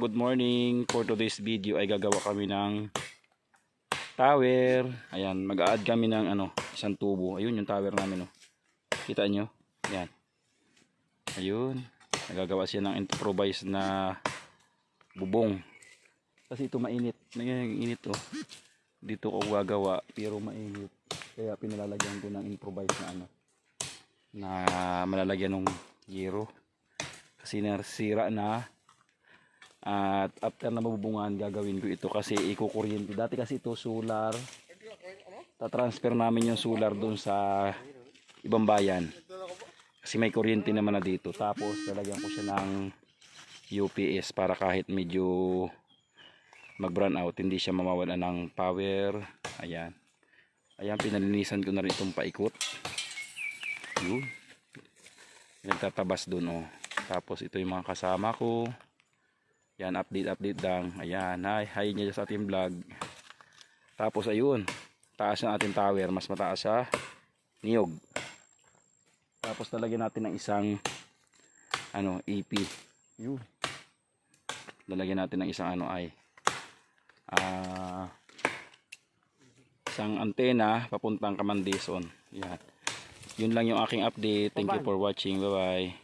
good morning. For today's video ay gagawa kami ng tower. Ayan, mag-a-add kami ng isang tubo. Ayun yung tower namin, oh. Kita nyo? Ayan. Ayun. Nagagawa siya ng improvised na bubong. Kasi ito mainit. Init, oh. Dito ko gagawa pero mainit. Kaya pinalalagyan ko ng improvised na malalagyan ng yero. Kasi nasira na. At after na mabubungan, gagawin ko ito kasi ikukuryente. Dati kasi ito solar. Ta-transfer namin yung solar doon sa ibang bayan. Kasi may kuryente naman na dito. Tapos lalagyan ko siya ng UPS para kahit medyo mag-brown out, hindi siya mamawala ng power. Ayan. Ayan, pinalinisan ko na rin itong paikot. Yun. Nagtatabas doon, oh. Tapos ito yung mga kasama ko. Yan, update lang. Ayan, hi niya sa ating vlog. Tapos ayun, taas ng ating tower, mas mataas sa niyog. Tapos lalagyan natin ng isang EP. Yun. Lalagyan natin ng isang isang antena papuntang Kamandison. Yan. Yun lang yung aking update. Thank you for watching. Bye bye.